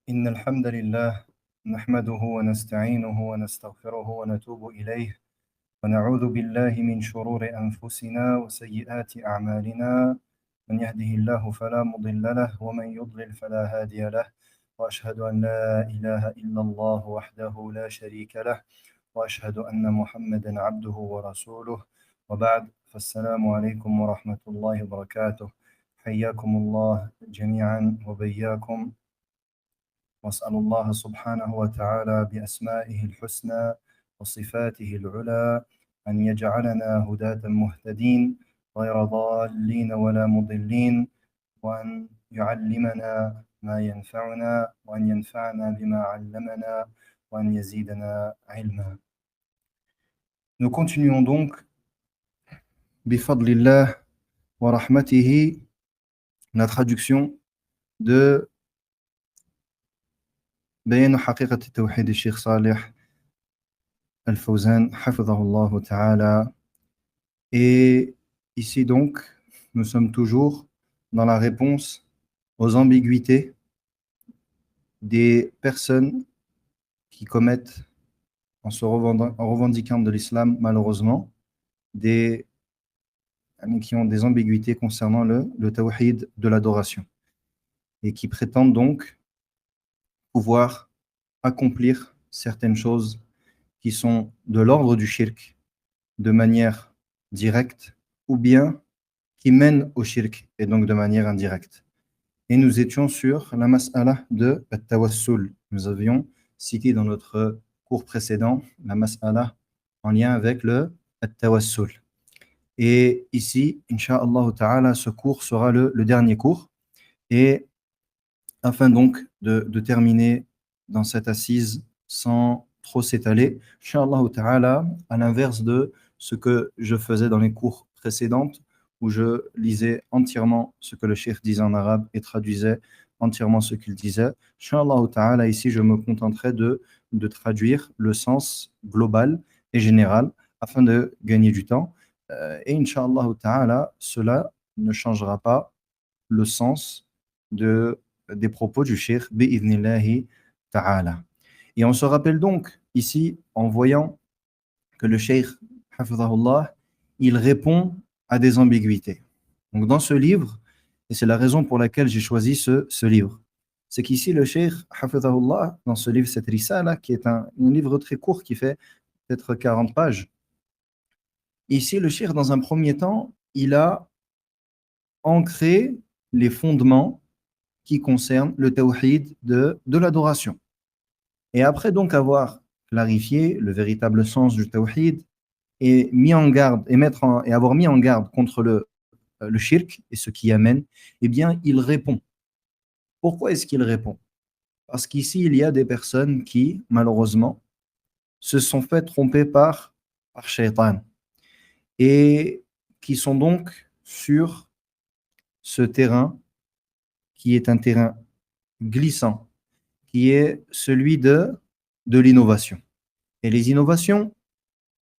إن الحمد لله نحمده ونستعينه ونستغفره ونتوب إليه ونعوذ بالله من شرور أنفسنا وسيئات أعمالنا من يهده الله فلا مضل له ومن يضلل فلا هادي له وأشهد أن لا إله إلا الله وحده لا شريك له وأشهد أن محمدا عبده ورسوله وبعد فالسلام عليكم ورحمة الله وبركاته حياكم الله جميعا وبياكم واسأل الله سبحانه وتعالى بأسمائه الحسنى وصفاته العلى أن يجعلنا هداة مهتدين غير ضالين ولا مضلين وأن يعلمنا ما ينفعنا وأن ينفعنا بما علمنا وأن يزيدنا علما. Nous continuons donc bifadlillah wa rahmatihi la traduction de بيان حقيقة التوحيد الشيخ صالح Al-Fawzan, hafidhahullah ta'ala. Et ici donc, nous sommes toujours dans la réponse aux ambiguïtés des personnes qui commettent, en revendiquant de l'islam, malheureusement, qui ont des ambiguïtés concernant le tawhid de l'adoration et qui prétendent donc pouvoir accomplir certaines choses qui sont de l'ordre du shirk de manière directe ou bien qui mènent au shirk et donc de manière indirecte. Et nous étions sur la mas'ala de at-tawassul. Nous avions cité dans notre cours précédent la mas'ala en lien avec le at-tawassul. Et ici, incha'Allah ta'ala, ce cours sera le dernier cours. Et afin donc de terminer dans cette assise sans trop s'étaler, incha'Allah ta'ala, à l'inverse de ce que je faisais dans les cours précédentes, où je lisais entièrement ce que le cheikh disait en arabe et traduisais entièrement ce qu'il disait. Inch'Allah ta'ala, ici, je me contenterai de traduire le sens global et général afin de gagner du temps. Et Inch'Allah ta'ala, cela ne changera pas le sens des propos du cheikh bi'idhnillahi ta'ala. Et on se rappelle donc ici, en voyant que le cheikh, hafidhahullah, il répond à des ambiguïtés. Donc dans ce livre, et c'est la raison pour laquelle j'ai choisi ce livre, c'est qu'ici le cheikh, hafidhahullah, dans ce livre, cette risala, qui est un livre très court qui fait peut-être 40 pages, ici le cheikh, dans un premier temps, il a ancré les fondements qui concernent le tawhid de l'adoration. Et après donc avoir clarifié le véritable sens du tawhid et mis en garde et avoir mis en garde contre le shirk et ce qui y amène, eh bien il répond. Pourquoi est-ce qu'il répond? Parce qu'ici il y a des personnes qui malheureusement se sont fait tromper par Shaitan et qui sont donc sur ce terrain qui est un terrain glissant, qui est celui de l'innovation. Et les innovations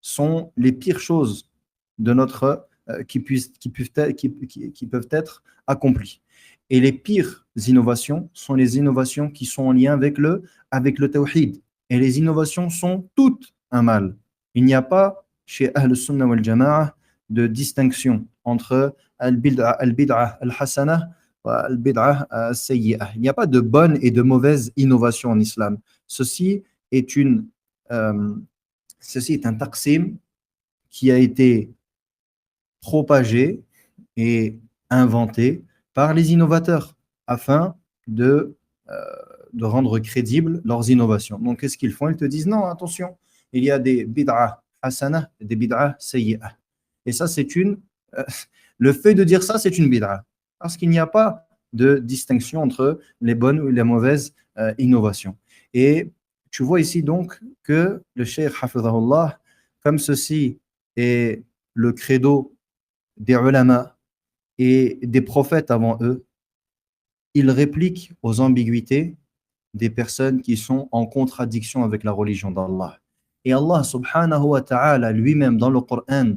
sont les pires choses de notre, qui peuvent être accomplies. Et les pires innovations sont les innovations qui sont en lien avec le tawhid. Et les innovations sont toutes un mal. Il n'y a pas chez Ahl Sunnah wal Jama'ah de distinction entre al-bid'a al-hasana et al-bid'a al-sayyi'ah. Il n'y a pas de bonne et de mauvaise innovation en islam. Ceci est un taqsim qui a été propagé et inventé par les innovateurs afin de rendre crédibles leurs innovations. Donc, qu'est-ce qu'ils font? Ils te disent non, attention, il y a des bid'a hasana et des bid'a sayyi'ah. Et ça, le fait de dire ça, c'est une bid'a. Parce qu'il n'y a pas de distinction entre les bonnes ou les mauvaises innovations. Et tu vois ici donc que le cheikh hafidhahullah, comme ceci est le credo des ulama et des prophètes avant eux, il réplique aux ambiguïtés des personnes qui sont en contradiction avec la religion d'Allah. Et Allah subhanahu wa ta'ala lui-même dans le Coran,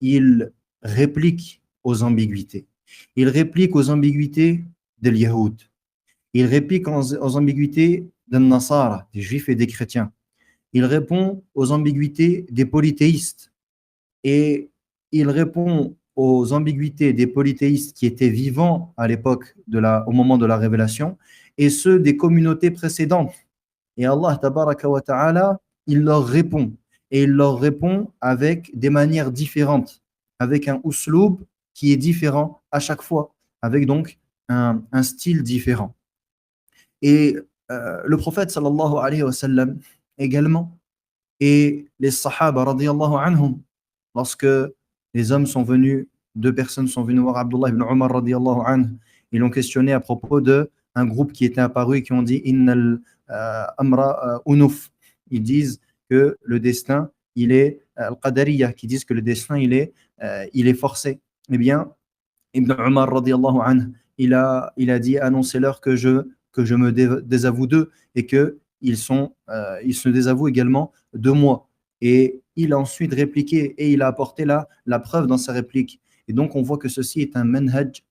il réplique aux ambiguïtés. Il réplique aux ambiguïtés des Yahoud. Il réplique aux ambiguïtés des Nasara, des juifs et des chrétiens. Il répond aux ambiguïtés des polythéistes. Et il répond aux ambiguïtés des polythéistes qui étaient vivants à l'époque au moment de la révélation et ceux des communautés précédentes. Et Allah tabaraka wa ta'ala, il leur répond. Et il leur répond avec des manières différentes, avec un usloub qui est différent à chaque fois, avec donc un style différent. Et le prophète sallallahu alayhi wa sallam également, et les sahaba radiyallahu anhum, lorsque les hommes sont venus, deux personnes sont venues voir Abdullah ibn Umar radiyallahu anhu, ils l'ont questionné à propos de un groupe qui était apparu et qui ont dit Innal amra unuf. Ils disent que le destin, il est al-qadariyah, qui disent que le destin, il est forcé. Eh bien, Ibn Umar radiyallahu anhu, il a dit annoncez-leur que je me désavoue d'eux et qu'ils ils se désavouent également de moi. Et il a ensuite répliqué et il a apporté la preuve dans sa réplique. Et donc on voit que ceci est un manhaj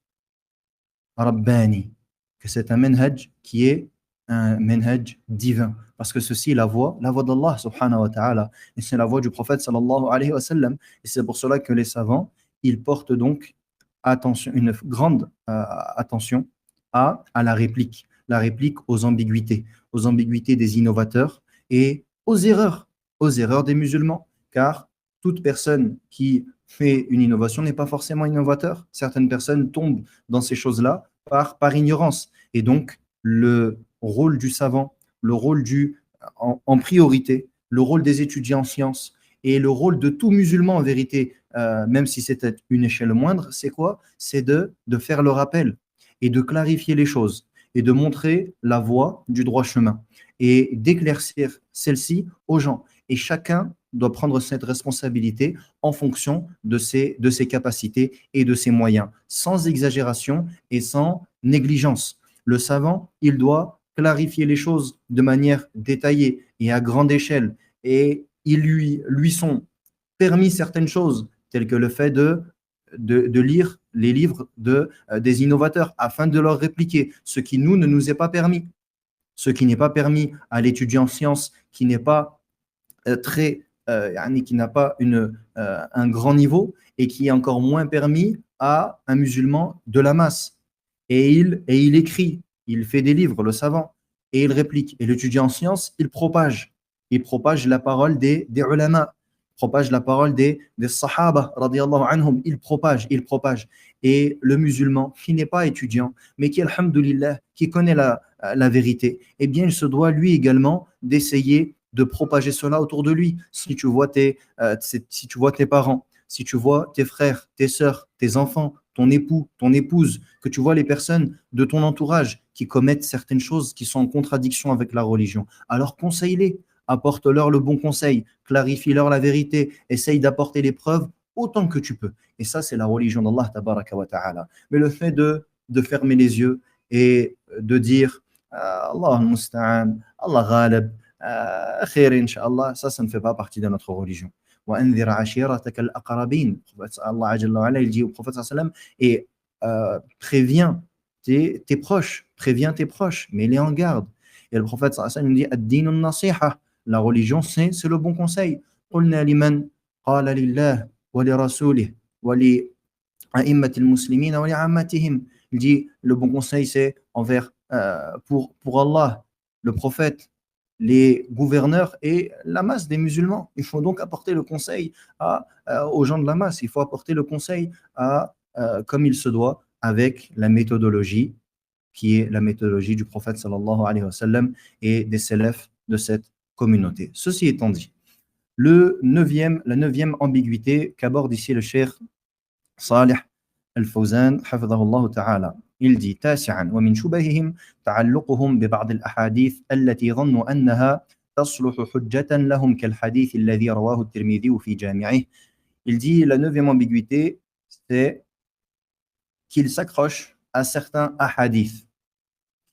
rabbani, que c'est un manhaj qui est un manhaj divin. Parce que ceci est la voix d'Allah subhanahu wa ta'ala. Et c'est la voix du prophète sallallahu alayhi wa sallam. Et c'est pour cela que les savants, ils portent donc attention, une grande attention à la réplique aux ambiguïtés des innovateurs et aux erreurs des musulmans, car toute personne qui fait une innovation n'est pas forcément innovateur. Certaines personnes tombent dans ces choses-là par ignorance. Et donc, le rôle du savant, le rôle en priorité, le rôle des étudiants en sciences et le rôle de tout musulman en vérité, même si c'est à une échelle moindre, c'est quoi? C'est de faire le rappel et de clarifier les choses et de montrer la voie du droit chemin et d'éclaircir celle-ci aux gens. Et chacun doit prendre cette responsabilité en fonction de ses capacités et de ses moyens, sans exagération et sans négligence. Le savant, il doit clarifier les choses de manière détaillée et à grande échelle. Et il lui sont permis certaines choses, telles que le fait de lire les livres des innovateurs afin de leur répliquer ce qui ne nous est pas permis. Ce qui n'est pas permis à l'étudiant en sciences qui n'est pas qui n'a pas un grand niveau et qui est encore moins permis à un musulman de la masse. Et il écrit, il fait des livres, le savant, et il réplique. Et l'étudiant en sciences, il propage. Il propage la parole des ulama, propage la parole des sahaba, radiallahu anhum. Il propage. Et le musulman qui n'est pas étudiant, mais qui, alhamdulillah, qui connaît la vérité, eh bien, il se doit lui également d'essayer de propager cela autour de lui. Si tu vois tes parents, si tu vois tes frères, tes sœurs, tes enfants, ton époux, ton épouse, que tu vois les personnes de ton entourage qui commettent certaines choses qui sont en contradiction avec la religion, alors conseille-les, apporte-leur le bon conseil, clarifie-leur la vérité, essaye d'apporter les preuves autant que tu peux. Et ça, c'est la religion d'Allah, tabaraka wa ta'ala. Mais le fait de fermer les yeux et de dire Allah al-Musta'an, Allah ghalib, khair inshallah, ça ne fait pas partie de notre religion. وأنذر عشيرتك الأقربين. Allah Jalla wa Ala, il dit au prophète sallam et préviens tes proches, mets-les en garde. Et le prophète sallam dit ad-din an-nasiha, la religion c'est le bon conseil. قلنا لمن قال لله ولرسوله ولأئمة المسلمين ولعامتهم. Il dit le bon conseil c'est envers pour Allah, le prophète, les gouverneurs et la masse des musulmans. Il faut donc apporter le conseil aux gens de la masse. Il faut apporter le conseil comme il se doit avec la méthodologie qui est la méthodologie du prophète sallallahu alayhi wa sallam et des salafs de cette communauté. Ceci étant dit, la neuvième ambiguïté qu'aborde ici le cheikh Salih al-Fawzan, hafidhahullah ta'ala. Il dit تاسعا ومن شبههم تعلقهم ببعض الأحاديث التي ظنوا أنها تصلح حجة لهم كالحديث الذي رواه الترمذي في جامعه. Il dit la neuvième ambiguïté, c'est qu'ils s'accrochent à certains ahadiths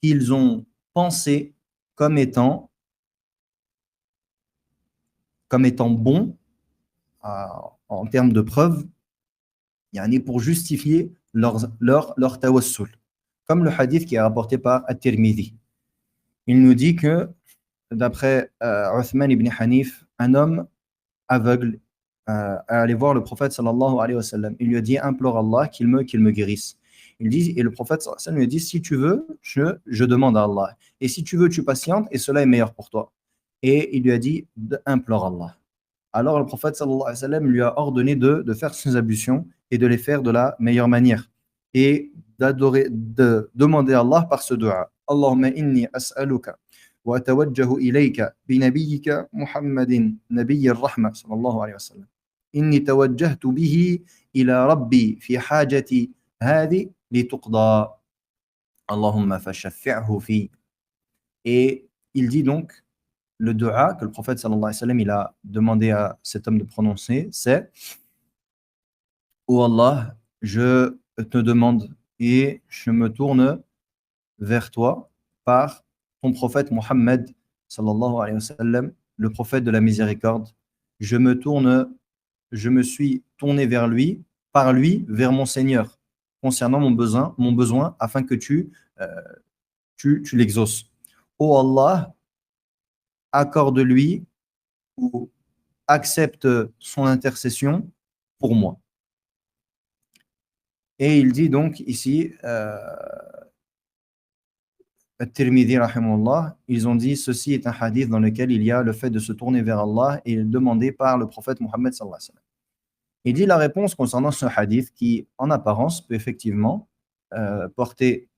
qu'ils ont pensé comme étant bons en termes de preuves, pour justifier leur tawassul, comme le hadith qui est rapporté par At-Tirmidhi. Il nous dit que, d'après Uthman ibn Hanif, un homme aveugle allé voir le prophète sallallahu alayhi wa sallam. Il lui a dit, implore Allah qu'il me guérisse. Il dit, et le prophète sallallahu alayhi wa sallam lui a dit, si tu veux, je demande à Allah. Et si tu veux, tu patientes et cela est meilleur pour toi. Et il lui a dit, implore Allah. Alors le prophète sallallahu alayhi wa sallam lui a ordonné de faire ses ablutions et de les faire de la meilleure manière. Et de demander à Allah par ce dua. Allahumma inni as'aluka وأتوجه إليك بنبيك محمد نبي الرحمة صلى الله عليه وسلم إني توجهت به إلى ربي في حاجتي هذه لتقضى اللهم فشفعه في. Et il dit donc le dua que le prophète sallallahu alayhi wa sallam il a demandé à cet homme de prononcer, c'est ô Allah, je te demande et je me tourne vers toi par ton prophète Mohammed sallallahu alayhi wa sallam, le prophète de la miséricorde. Je me suis tourné vers lui, par lui, vers mon Seigneur, concernant mon besoin afin que tu l'exauces. Ô Allah, accorde-lui ou accepte son intercession pour moi. Et il dit donc ici, At-Tirmidhi, rahimahullah, ils ont dit ceci est un hadith dans lequel il y a le fait de se tourner vers Allah et demandé par le prophète Mohammed sallallahu alayhi wa sallam. Il dit la réponse concernant ce hadith qui, en apparence, peut effectivement porter,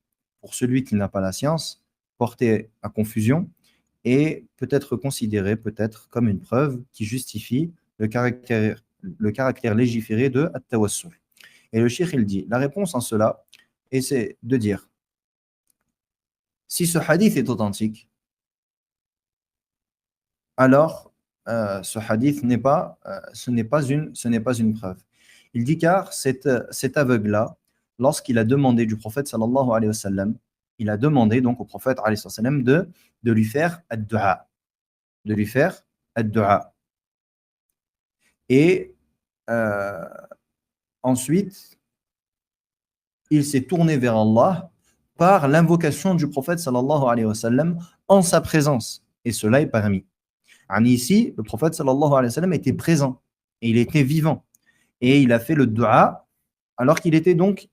pour celui qui n'a pas la science, porter à confusion et peut être considéré peut-être comme une preuve qui justifie le caractère légiféré de At-Tawassul. Et le cheikh, il dit, la réponse en cela, et c'est de dire, si ce hadith est authentique, alors ce hadith ce n'est pas une preuve. Il dit car cet aveugle-là, lorsqu'il a demandé du prophète sallallahu alayhi wa sallam, il a demandé donc au prophète alayhi wa sallam de lui faire ad-du'a, de lui faire ad-du'a. Et ensuite, il s'est tourné vers Allah par l'invocation du prophète sallallahu alayhi wa sallam en sa présence. Et cela est permis. Ici, le prophète sallallahu alayhi wa sallam était présent et il était vivant. Et il a fait le dua alors qu'il était donc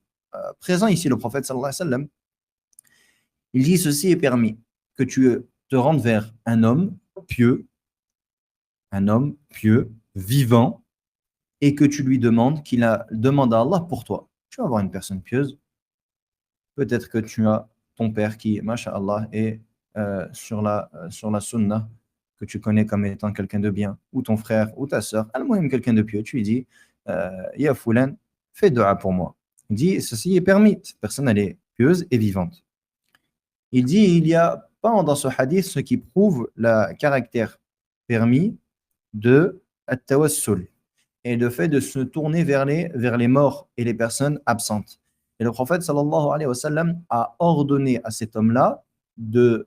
présent ici, le prophète sallallahu alayhi wa sallam. Il dit ceci est permis, que tu te rendes vers un homme pieux, vivant, et que tu lui demandes demande à Allah pour toi. Tu vas avoir une personne pieuse. Peut-être que tu as ton père qui, masha'Allah, est sur la sunnah, que tu connais comme étant quelqu'un de bien, ou ton frère, ou ta sœur, al-muhim quelqu'un de pieux, tu lui dis, Ya Foulan, fais dua pour moi. Il dit, ceci est permis, cette personne elle est pieuse et vivante. Il dit, il n'y a pas dans ce hadith ce qui prouve le caractère permis de at-tawassul et le fait de se tourner vers les morts et les personnes absentes. Et le prophète sallallahu alayhi wa sallam a ordonné à cet homme-là de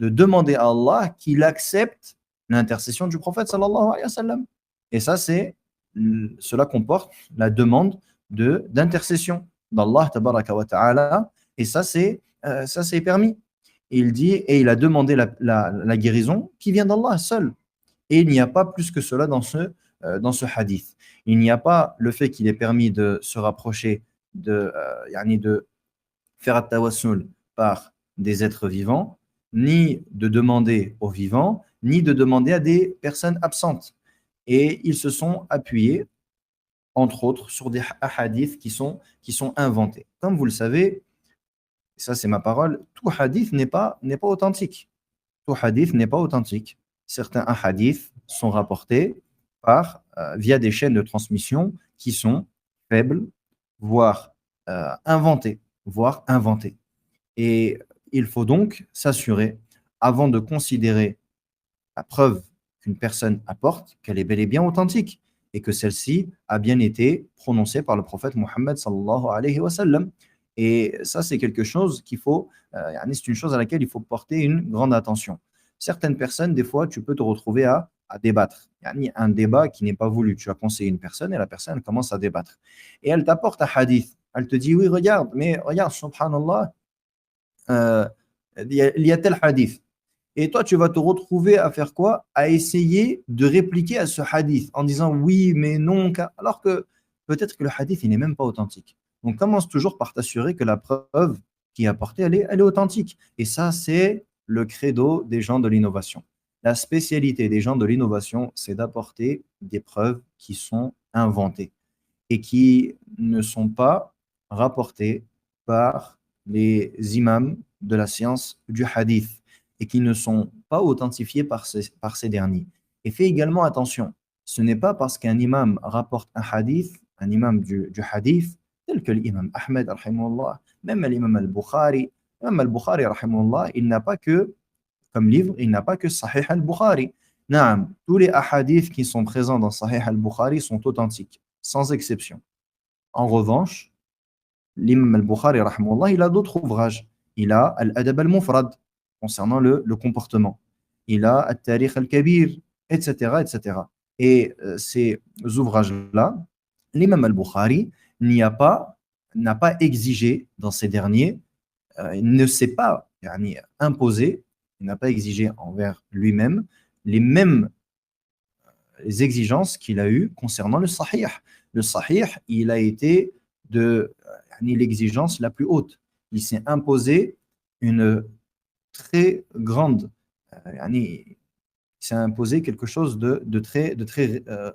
demander à Allah qu'il accepte l'intercession du prophète sallallahu alayhi wa sallam. Et ça, cela comporte la demande d'intercession d'Allah tabaraka wa ta'ala. Et ça, c'est permis. Et il dit, et il a demandé la guérison qui vient d'Allah seul. Et il n'y a pas plus que cela dans ce hadith. Il n'y a pas le fait qu'il est permis de se rapprocher de faire at-tawassul par des êtres vivants, ni de demander aux vivants, ni de demander à des personnes absentes. Et ils se sont appuyés, entre autres, sur des hadiths qui sont inventés. Comme vous le savez, ça c'est ma parole, tout hadith n'est pas authentique. Tout hadith n'est pas authentique. Certains hadiths sont rapportés via des chaînes de transmission qui sont faibles, voire inventés. Et il faut donc s'assurer, avant de considérer la preuve qu'une personne apporte, qu'elle est bel et bien authentique et que celle-ci a bien été prononcée par le prophète Mohammed sallallahu alayhi wa sallam. Et ça, c'est quelque chose c'est une chose à laquelle il faut porter une grande attention. Certaines personnes, des fois, tu peux te retrouver à débattre. Un débat qui n'est pas voulu. Tu as conseillé une personne et la personne elle commence à débattre. Et elle t'apporte un hadith. Elle te dit, oui, regarde, subhanallah, il y a tel hadith. Et toi, tu vas te retrouver à faire quoi? À essayer de répliquer à ce hadith en disant oui, mais non, alors que peut-être que le hadith, il n'est même pas authentique. Donc, commence toujours par t'assurer que la preuve qui est apportée, elle est authentique. Et ça, c'est le credo des gens de l'innovation. La spécialité des gens de l'innovation, c'est d'apporter des preuves qui sont inventées et qui ne sont pas rapportées par les imams de la science du hadith et qui ne sont pas authentifiés par ces derniers. Et fais également attention, ce n'est pas parce qu'un imam rapporte un imam du hadith, tel que l'imam Ahmed, même l'imam al-Bukhari, rahimahullah, il n'a pas que, comme livre, il n'a pas que Sahih al-Bukhari. Naam, tous les hadiths qui sont présents dans Sahih al-Bukhari sont authentiques, sans exception. En revanche, l'imam al-Bukhari, rahimahullah, il a d'autres ouvrages. Il a Al-Adab al-Mufrad, concernant le comportement. Il a Al-Tarikh al-Kabir, etc., etc. Et ces ouvrages-là, l'imam al-Bukhari n'a pas exigé dans ces derniers, il ne s'est pas imposé, il n'a pas exigé envers lui-même les mêmes les exigences qu'il a eues concernant le sahih. Le sahih, il a été de l'exigence la plus haute. Il s'est imposé une très grande, il s'est imposé quelque chose de très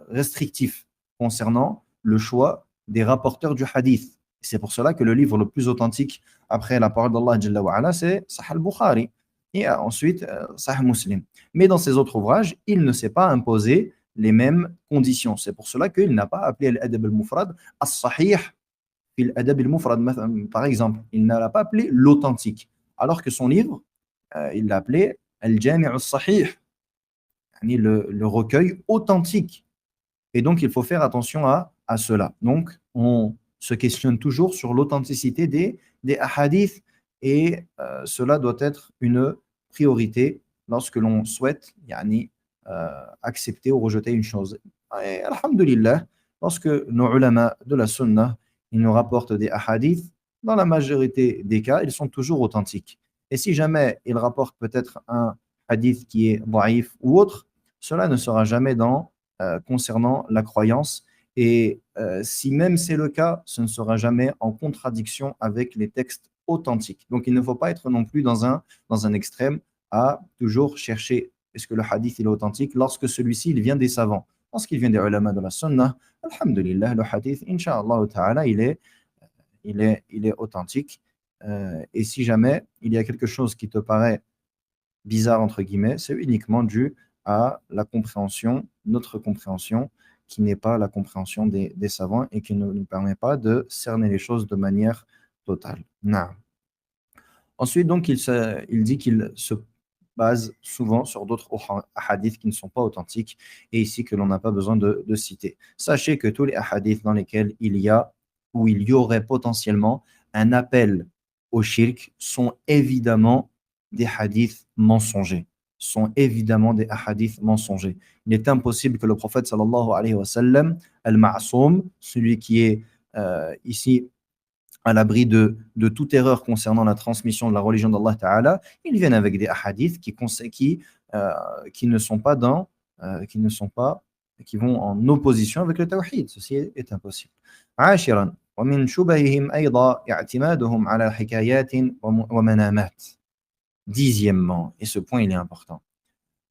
restrictif concernant le choix des rapporteurs du hadith. C'est pour cela que le livre le plus authentique après la parole d'Allah Jalla wa Ala, c'est Sahih al-Bukhari et ensuite Sahih Muslim. Mais dans ses autres ouvrages, il ne s'est pas imposé les mêmes conditions. C'est pour cela qu'il n'a pas appelé l'adab al-mufrad as-sahih fil adab al-mufrad, par exemple. Il n'a pas appelé l'authentique. Alors que son livre, il l'a appelé al-jami' al-sahih, le recueil authentique. Et donc, il faut faire attention à cela. Donc, on se questionne toujours sur l'authenticité des hadiths et cela doit être une priorité lorsque l'on souhaite accepter ou rejeter une chose. Et alhamdulillah, lorsque nos ulama de la sunna, ils nous rapportent des hadiths, dans la majorité des cas, ils sont toujours authentiques. Et si jamais ils rapportent peut-être un hadith qui est daïf ou autre, cela ne sera jamais concernant la croyance. Et si même c'est le cas, ce ne sera jamais en contradiction avec les textes authentiques. Donc il ne faut pas être non plus dans un extrême à toujours chercher est-ce que le hadith est authentique lorsque celui-ci il vient des savants. Lorsqu'il vient des ulama de la sunnah, alhamdulillah, le hadith, incha'Allah ta'ala, il est authentique. Et si jamais il y a quelque chose qui te paraît bizarre, entre guillemets, c'est uniquement dû à la compréhension, notre compréhension, qui n'est pas la compréhension des savants et qui ne nous permet pas de cerner les choses de manière totale. Naam. Ensuite, donc, il dit qu'il se base souvent sur d'autres hadiths qui ne sont pas authentiques et ici que l'on n'a pas besoin de citer. Sachez que tous les hadiths dans lesquels il y aurait potentiellement un appel au shirk sont évidemment des hadiths mensongers. Il est impossible que le prophète sallallahu alayhi wa sallam, al-ma'soum, celui qui est ici à l'abri de toute erreur concernant la transmission de la religion d'Allah Ta'ala, ils viennent avec des hadiths qui ne sont pas qui vont en opposition avec le tawhid. Ceci est impossible. عاشرا ومن شبههم أيضا اعتمادهم على حكايات ومنامات. Dixièmement, et ce point il est important,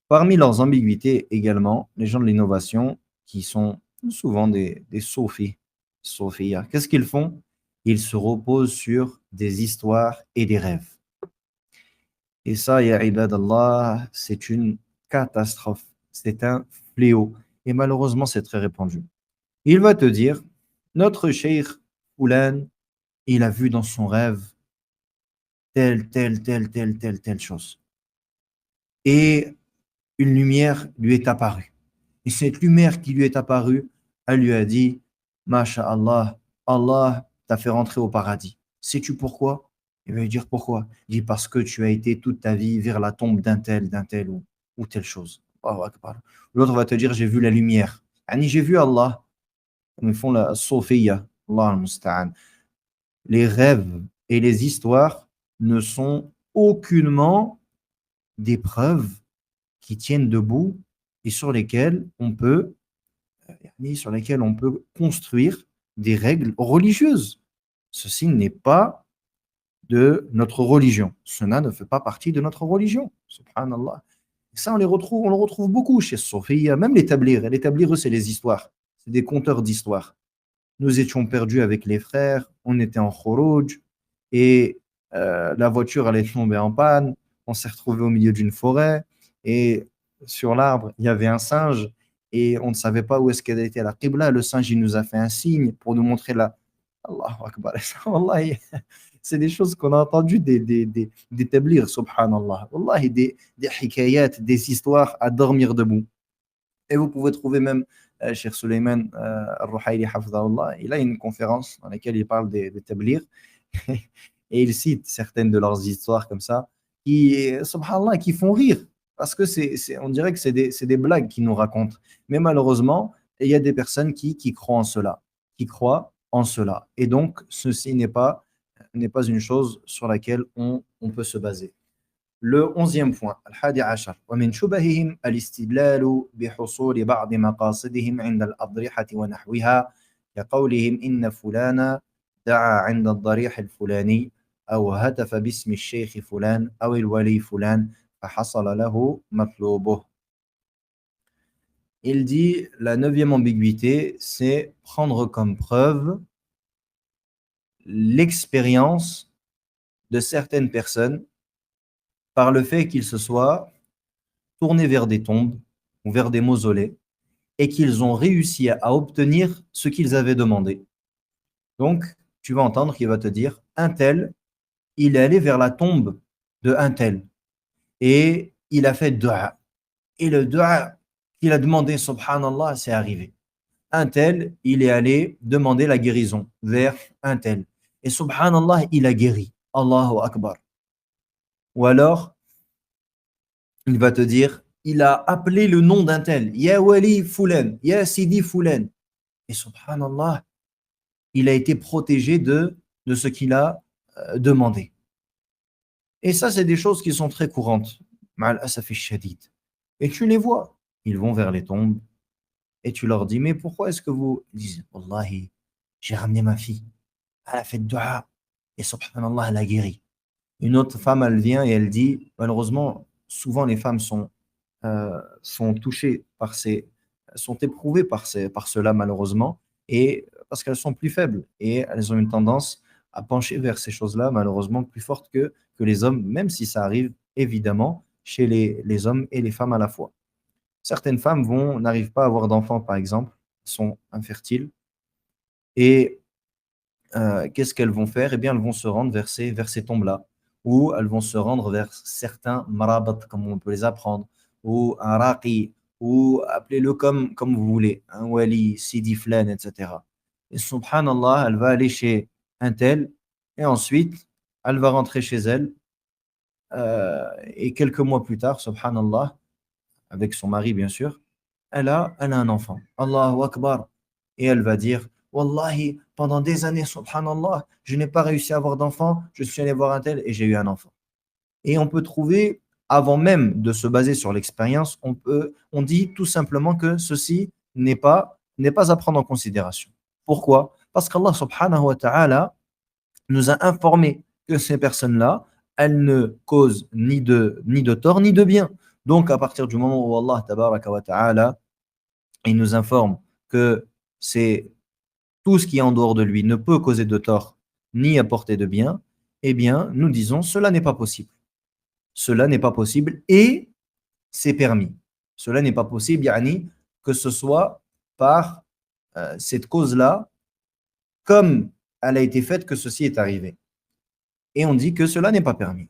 parmi leurs ambiguïtés également, les gens de l'innovation qui sont souvent des soufis, qu'est-ce qu'ils font? Ils se reposent sur des histoires et des rêves. Et ça, ya ibadallah, c'est une catastrophe, c'est un fléau. Et malheureusement, c'est très répandu. Il va te dire, notre cheikh Oulan, il a vu dans son rêve telle chose. Et une lumière lui est apparue. Et cette lumière qui lui est apparue, elle lui a dit, Masha'Allah, Allah t'a fait rentrer au paradis. Sais-tu pourquoi? Il va lui dire pourquoi? Il dit parce que tu as été toute ta vie vers la tombe d'un tel ou telle chose. Allahu Akbar. L'autre va te dire j'ai vu la lumière. J'ai vu Allah. Ils font la Sophia. Allah al-Musta'an. Les rêves et les histoires ne sont aucunement des preuves qui tiennent debout et sur lesquelles on peut construire des règles religieuses. Ceci n'est pas de notre religion. Cela ne fait pas partie de notre religion. Subhanallah. Et ça, on le retrouve beaucoup chez Sophia, même les tablirs. Les tablirs, eux, c'est les histoires. C'est des conteurs d'histoires. Nous étions perdus avec les frères, on était en khourouj, et la voiture allait tomber en panne. On s'est retrouvé au milieu d'une forêt, et sur l'arbre, il y avait un singe, et on ne savait pas où est-ce qu'elle était la qibla. Le singe, il nous a fait un signe pour nous montrer la. Allahu Akbar. Wallahi, c'est des choses qu'on a entendues d'établir, subhanallah. Wallahi, des hikayat, des histoires à dormir debout. Et vous pouvez trouver même Cheikh Suleiman Al-Ruhaili, hafidhahullah, il a une conférence dans laquelle il parle des tablirs et il cite certaines de leurs histoires comme ça qui, subhanallah, qui font rire parce que on dirait que c'est des blagues qu'ils nous racontent. Mais malheureusement, il y a des personnes qui croient en cela, qui croient en cela. Et donc, ceci n'est pas une chose sur laquelle on peut se baser. Le 11e point, الحادي عشر ومن شبههم الاستدلال بحصول بعض مقاصدهم عند الأضرحة ونحوها كقولهم إن فلان دعا عند الضريح الفلاني أو هتف باسم الشيخ فلان أو الولي فلان فحصل له مطلوبه. Il dit la neuvième ambiguïté, c'est prendre comme preuve l'expérience de certaines personnes par le fait qu'ils se soient tournés vers des tombes ou vers des mausolées et qu'ils ont réussi à obtenir ce qu'ils avaient demandé. Donc, tu vas entendre qu'il va te dire, un tel, il est allé vers la tombe de un tel et il a fait dua. Et le dua qu'il a demandé, subhanallah, c'est arrivé. Un tel, il est allé demander la guérison vers un tel. Et subhanallah, il a guéri. Allahu Akbar. Ou alors, il va te dire, il a appelé le nom d'un tel, Ya Wali Fulan, Ya Sidi Fulan. Et subhanallah, il a été protégé de ce qu'il a demandé. Et ça, c'est des choses qui sont très courantes. Ma'al asaf shadid. Et tu les vois, ils vont vers les tombes et tu leur dis, mais pourquoi est-ce que vous Ils disent, Wallahi, j'ai ramené ma fille, elle a fait dua et subhanallah, elle a guéri. Une autre femme, elle vient et elle dit, malheureusement, souvent les femmes sont touchées sont éprouvées par cela malheureusement, et parce qu'elles sont plus faibles et elles ont une tendance à pencher vers ces choses-là malheureusement plus fortes que les hommes, même si ça arrive évidemment chez les hommes et les femmes à la fois. Certaines femmes n'arrivent pas à avoir d'enfants par exemple, sont infertiles et qu'est-ce qu'elles vont faire? Eh bien, elles vont se rendre vers ces tombes-là, ou elles vont se rendre vers certains marabat, comme on peut les apprendre, ou un raqi, ou appelez-le comme vous voulez, un wali, sidi flan, etc. Et subhanallah, elle va aller chez un tel, et ensuite, elle va rentrer chez elle, et quelques mois plus tard, subhanallah, avec son mari bien sûr, elle a un enfant. Allahu Akbar. Et elle va dire, Wallahi, pendant des années, subhanallah, je n'ai pas réussi à avoir d'enfant, je suis allé voir un tel et j'ai eu un enfant. Et on peut trouver, avant même de se baser sur l'expérience, on dit tout simplement que ceci n'est pas à prendre en considération. Pourquoi? Parce qu'Allah subhanahu wa ta'ala nous a informé que ces personnes-là, elles ne causent ni de tort ni de bien. Donc, à partir du moment où Allah tabaraka wa ta'ala, il nous informe que c'est tout ce qui est en dehors de lui ne peut causer de tort ni apporter de bien, eh bien, nous disons cela n'est pas possible. Cela n'est pas possible et c'est permis. Cela n'est pas possible, yani, que ce soit par cette cause-là, comme elle a été faite, que ceci est arrivé. Et on dit que cela n'est pas permis.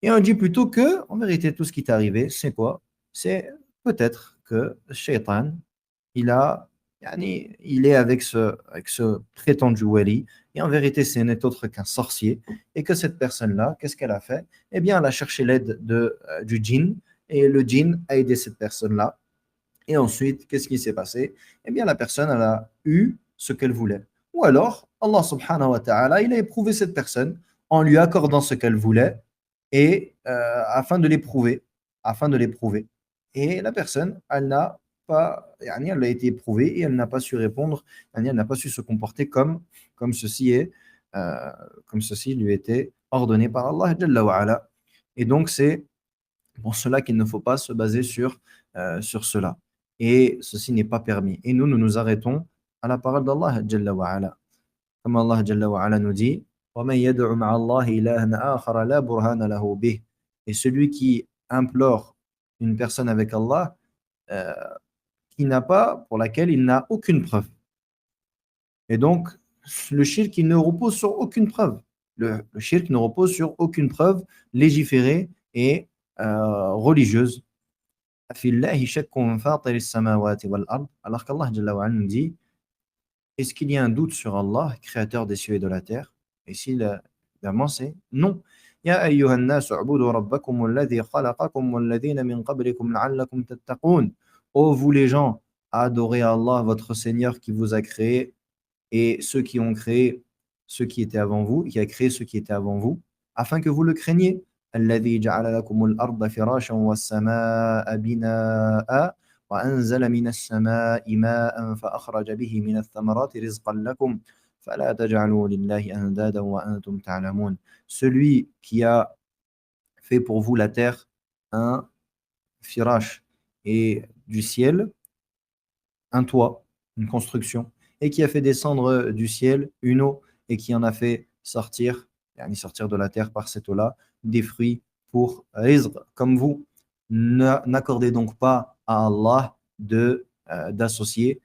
Et on dit plutôt que, en vérité, tout ce qui t'est arrivé, c'est quoi? C'est peut-être que Shaitan, il est avec ce prétendu wali, et en vérité, ce n'est autre qu'un sorcier, et que cette personne-là, qu'est-ce qu'elle a fait? Eh bien, elle a cherché l'aide du djinn, et le djinn a aidé cette personne-là. Et ensuite, qu'est-ce qui s'est passé? Eh bien, la personne, elle a eu ce qu'elle voulait. Ou alors, Allah subhanahu wa ta'ala, il a éprouvé cette personne en lui accordant ce qu'elle voulait et afin de l'éprouver, afin de l'éprouver. Et la personne, elle n'a pas, yani, elle a été éprouvée et elle n'a pas su répondre, yani, elle n'a pas su se comporter comme ceci est, euh, comme ceci lui était ordonné par Allah Jalla wa Ala. Et donc c'est pour cela qu'il ne faut pas se baser sur cela. Et ceci n'est pas permis. Et nous nous arrêtons à la parole d'Allah Jalla wa Ala. Comme Allah Jalla wa Ala nous dit, وَمَن يَدْعُ مَعَ اللَّهِ إِلَٰهًا آخَرَ لَا بُرْهَانَ لَهُ بِهِ. Et celui qui implore une personne avec Allah, euh, qui n'a pas, pour laquelle il n'a aucune preuve. Et donc, le shirk, il ne repose sur aucune preuve. Le shirk ne repose sur aucune preuve légiférée et religieuse. فِي اللَّهِ شَكٌّ فَاطِرِ السَّمَاوَاتِ وَالْأَرْضِ. Alors qu'Allah Jalla wa Ala nous dit, est-ce qu'il y a un doute sur Allah, créateur des cieux et de la terre? Et si évidemment c'est non. يا أيها الناس اعبدوا ربكم الذي خلقكم والذين من قبلكم لعلكم تتقون. Ô vous les gens, adorez Allah, votre Seigneur qui vous a créé et ceux qui ont créé ceux qui étaient avant vous, qui a créé ceux qui étaient avant vous, afin que vous le craigniez. الذي جعل لكم الأرض فراشا والسماء بناء وأنزل من السماء ماء فأخرج به من الثمرات رزقا لكم فلا تجعلوا لله أندادا وأنتم تعلمون. Celui qui a fait pour vous la terre un firash et du ciel un toit, une construction, et qui a fait descendre du ciel une eau, et qui en a fait sortir, yani sortir de la terre par cette eau-là, des fruits pour rizq, comme vous. N'accordez donc pas à Allah d'associer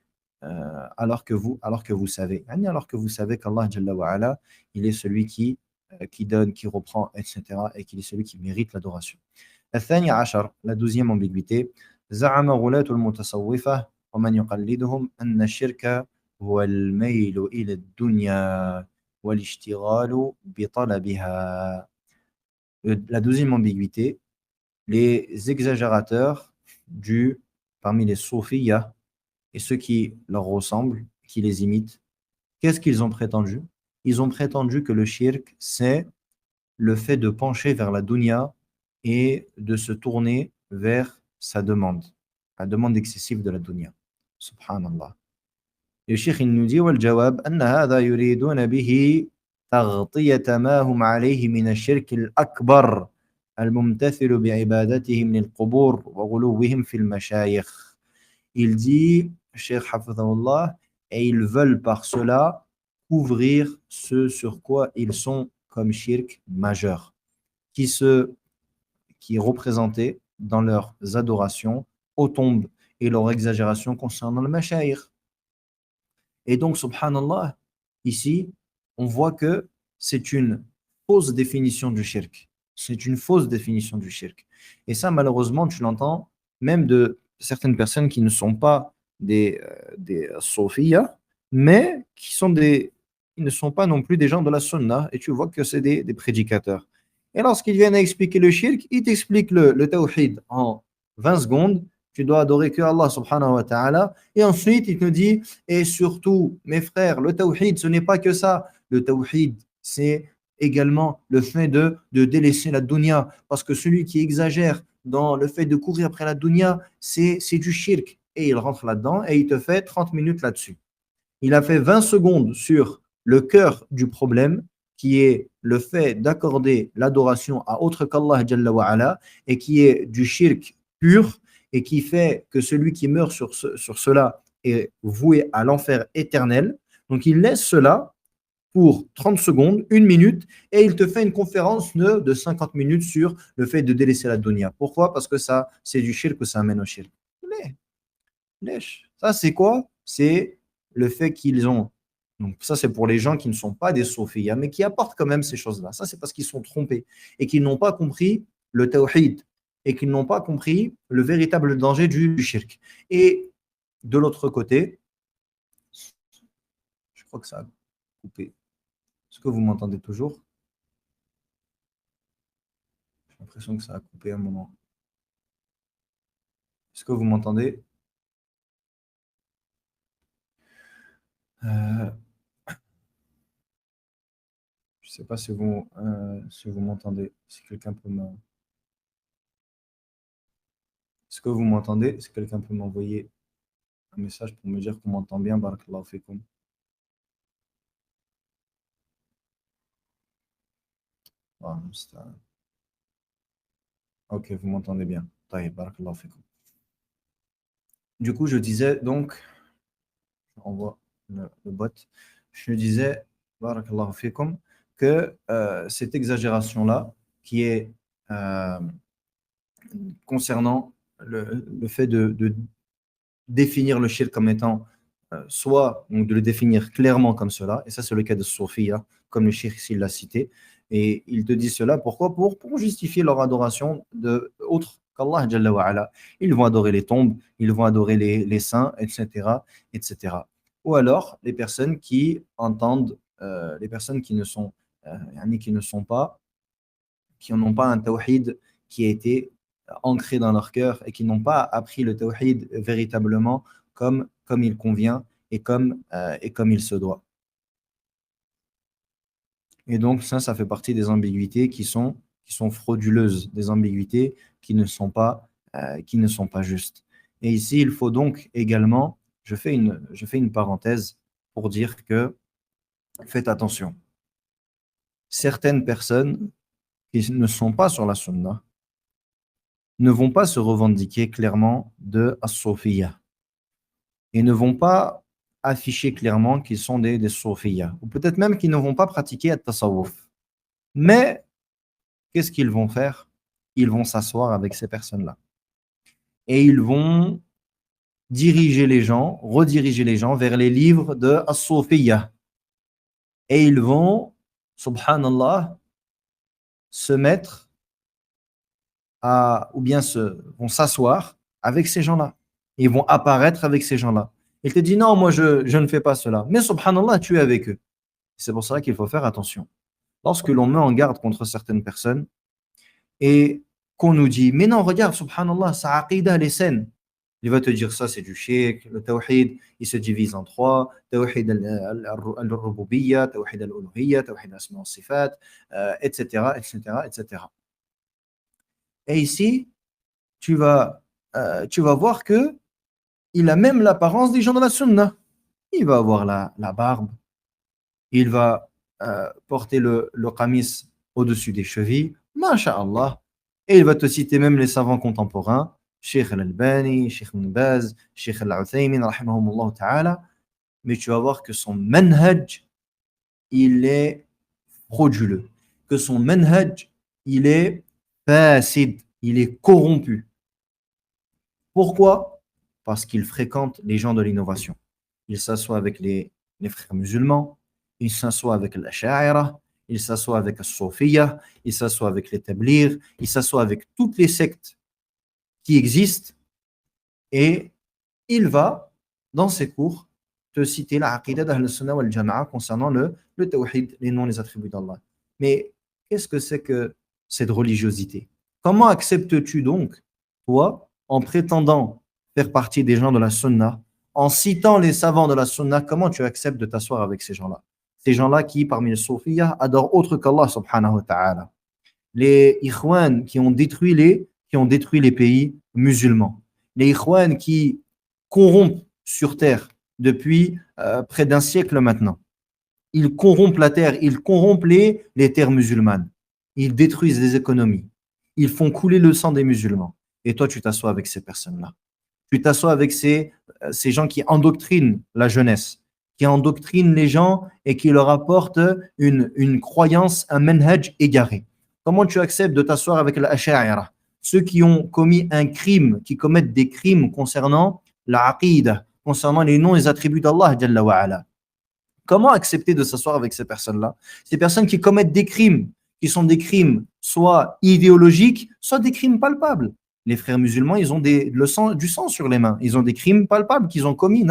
alors que vous savez. Yani alors que vous savez qu'Allah Jalla wa Ala, il est celui qui donne, qui reprend, etc. et qu'il est celui qui mérite l'adoration. الثاني عشر, la 12e ambiguïté, زعم غلاة المتصوفة ومن يقلدهم أن الشرك هو الميل إلى الدنيا والاشتغال بطلبها. La 12e ambiguïté, les exagérateurs parmi les soufiyas et ceux qui leur ressemblent, qui les imitent, qu'est-ce qu'ils ont prétendu? Ils ont prétendu que le shirk, c'est le fait de pencher vers la dunya et de se tourner vers sa demande, la demande excessive de la dunya. Subhanallah. Le Cheikh il nous dit والجواب أن هذا يريدون به تغطية ما هم عليه من الشرك الأكبر الممتثل بعبادتهم للقبور وغلوهم في المشايخ. Il dit, Cheikh Hafidhahullah, et ils veulent par cela couvrir ce sur quoi ils sont comme shirk majeur, qui, se, qui est représenté dans leurs adorations aux tombes et leur exagération concernant le mashayikh. Et donc, subhanallah, ici, on voit que c'est une fausse définition du shirk. C'est une fausse définition du shirk. Et ça, malheureusement, tu l'entends même de certaines personnes qui ne sont pas des sophiyas, mais ils ne sont pas non plus des gens de la sunna. Et tu vois que c'est des prédicateurs. Et lorsqu'ils viennent à expliquer le shirk, ils t'expliquent le tawhid en 20 secondes. Tu dois adorer que Allah subhanahu wa ta'ala. Et ensuite, il te dit, et surtout, mes frères, le tawhid, ce n'est pas que ça. Le tawhid, c'est également le fait de délaisser la dunya. Parce que celui qui exagère dans le fait de courir après la dunya, c'est du shirk. Et il rentre là-dedans et il te fait 30 minutes là-dessus. Il a fait 20 secondes sur le cœur du problème, qui est le fait d'accorder l'adoration à autre qu'Allah Jalla wa Ala, et qui est du shirk pur, et qui fait que celui qui meurt sur cela est voué à l'enfer éternel. Donc il laisse cela pour 30 secondes, une minute, et il te fait une conférence de 50 minutes sur le fait de délaisser la dunya. Pourquoi? Parce que ça, c'est du shirk que ça amène au shirk. Lèche. Ça, c'est quoi? C'est le fait qu'ils ont. Donc, ça, c'est pour les gens qui ne sont pas des sophia, mais qui apportent quand même ces choses-là. Ça, c'est parce qu'ils sont trompés et qu'ils n'ont pas compris le tawhid et qu'ils n'ont pas compris le véritable danger du shirk. Et de l'autre côté, je crois que ça a coupé. Est-ce que vous m'entendez toujours? J'ai l'impression que ça a coupé un moment. Est-ce que vous m'entendez? euh, Je ne sais pas si vous m'entendez. Si quelqu'un peut me... Est-ce que vous m'entendez? Si quelqu'un peut m'envoyer un message pour me dire qu'on m'entend bien, barakallahu fikum. Ah, ok, vous m'entendez bien. Taïb, barakallahu fikum. Du coup, je disais donc, on voit le bot, je disais, barakallahu fikum, que cette exagération-là, qui est euh, concernant le fait de définir le shirk comme étant soit donc de le définir clairement comme cela, et ça c'est le cas de Sophia, comme le shirk ici l'a cité, et ils te disent cela, pourquoi? Pour justifier leur adoration de autre qu'Allah Jalla wa Ala. Ils vont adorer les tombes, ils vont adorer les saints, etc., etc. Ou alors les personnes qui entendent, les personnes qui ne sont, qui ne sont pas, qui n'ont pas un tawhid qui a été ancré dans leur cœur et qui n'ont pas appris le tawhid véritablement comme il convient et comme il se doit. Et donc ça fait partie des ambiguïtés qui sont frauduleuses, des ambiguïtés qui ne sont pas justes. Et ici, il faut donc également, je fais une parenthèse pour dire que faites attention. Certaines personnes qui ne sont pas sur la sunna ne vont pas se revendiquer clairement de as-Sofiya et ne vont pas afficher clairement qu'ils sont des Sofiya, ou peut-être même qu'ils ne vont pas pratiquer at-tasawwuf. Mais qu'est-ce qu'ils vont faire? Ils vont s'asseoir avec ces personnes-là. Et ils vont rediriger les gens vers les livres de as-Sofiya. Et ils vont, subhanallah, se mettre vont s'asseoir avec ces gens-là. Ils vont apparaître avec ces gens-là. Il te dit non, moi je ne fais pas cela. Mais subhanallah, tu es avec eux. C'est pour ça qu'il faut faire attention. Lorsque l'on met en garde contre certaines personnes et qu'on nous dit mais non, regarde, subhanallah, sa aqidah, elle est saine. Il va te dire ça, c'est du shirk. Le tawhid, il se divise en trois. Tawhid al-rububiyya, tawhid al-uluhiyya, tawhid al-asma wa sifat, etc., etc., etc. Et ici, tu vas voir que il a même l'apparence des gens de la sunna. Il va avoir la barbe, il va porter le qamis au-dessus des chevilles, masha'Allah. Et il va te citer même les savants contemporains, Sheikh al-Albani, Sheikh Ibn Baz, Sheikh al-Uthaymin, rahimahumullah ta'ala. Mais tu vas voir que son manhaj, il est frauduleux. Que son manhaj, il est fasid, il est corrompu. Pourquoi? Parce qu'il fréquente les gens de l'innovation. Il s'assoit avec les frères musulmans, il s'assoit avec l'Asha'ira, il s'assoit avec la Sofiya, il s'assoit avec les Tablir, il s'assoit avec toutes les sectes qui existent et il va, dans ses cours, te citer la aqidah d'Ahl Sunnah wal Jama'a concernant le tawhid, les noms, les attributs d'Allah. Mais qu'est-ce que c'est que cette religiosité? Comment acceptes-tu donc, toi, en prétendant faire partie des gens de la Sunna, en citant les savants de la Sunna, comment tu acceptes de t'asseoir avec ces gens-là? Ces gens-là qui, parmi les Soufiyas, adorent autre qu'Allah subhanahu wa ta'ala. Les Ikhwan qui ont détruit les pays musulmans. Les Ikhwan qui corrompent sur terre depuis près d'un siècle maintenant. Ils corrompent la terre, ils corrompent les terres musulmanes. Ils détruisent les économies. Ils font couler le sang des musulmans. Et toi, tu t'assois avec ces personnes-là. Tu t'assois avec ces gens qui endoctrinent la jeunesse, qui endoctrinent les gens et qui leur apportent une croyance, un manhaj égaré. Comment tu acceptes de t'asseoir avec l'Asha'ira, ceux qui ont commis un crime, qui commettent des crimes concernant la aqidah, concernant les noms et les attributs d'Allah Jalla wa Ala? Comment accepter de s'asseoir avec ces personnes-là? Ces personnes qui commettent des crimes, qui sont des crimes soit idéologiques, soit des crimes palpables. Les frères musulmans, ils ont du sang sur les mains. Ils ont des crimes palpables qu'ils ont commis,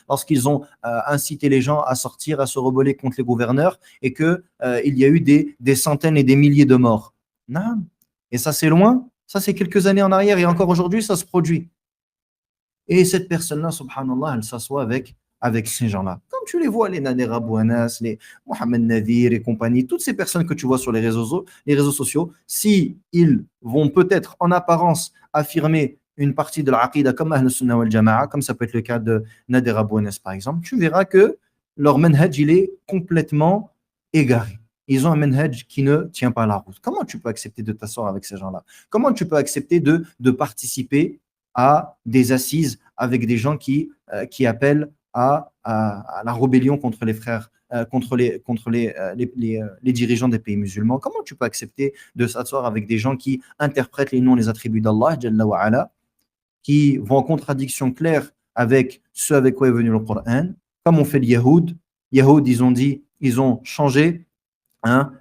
lorsqu'ils ont incité les gens à sortir, à se rebeller contre les gouverneurs et qu'il y a eu des centaines et des milliers de morts. Naam. Et ça, c'est loin. Ça, c'est quelques années en arrière et encore aujourd'hui, ça se produit. Et cette personne-là, subhanallah, elle s'assoit avec avec ces gens-là. Comme tu les vois, les Nader Abouanas, les Mohamed Nadir et compagnie, toutes ces personnes que tu vois sur les réseaux sociaux, si ils vont peut-être en apparence affirmer une partie de l'Aqidah comme Ahl Sunnah wal Jama'a, comme ça peut être le cas de Nader Abouanas par exemple, tu verras que leur manhaj, il est complètement égaré. Ils ont un manhaj qui ne tient pas la route. Comment tu peux accepter de t'asseoir avec ces gens-là? Comment tu peux accepter de participer à des assises avec des gens qui appellent à la rébellion contre les frères, contre les dirigeants des pays musulmans? Comment tu peux accepter de s'asseoir avec des gens qui interprètent les noms et les attributs d'Allah, Jalla wa ala, qui vont en contradiction claire avec ce avec quoi est venu le Coran, comme on fait les Yahoud. Yahoud, ils ont dit, ils ont changé, hein,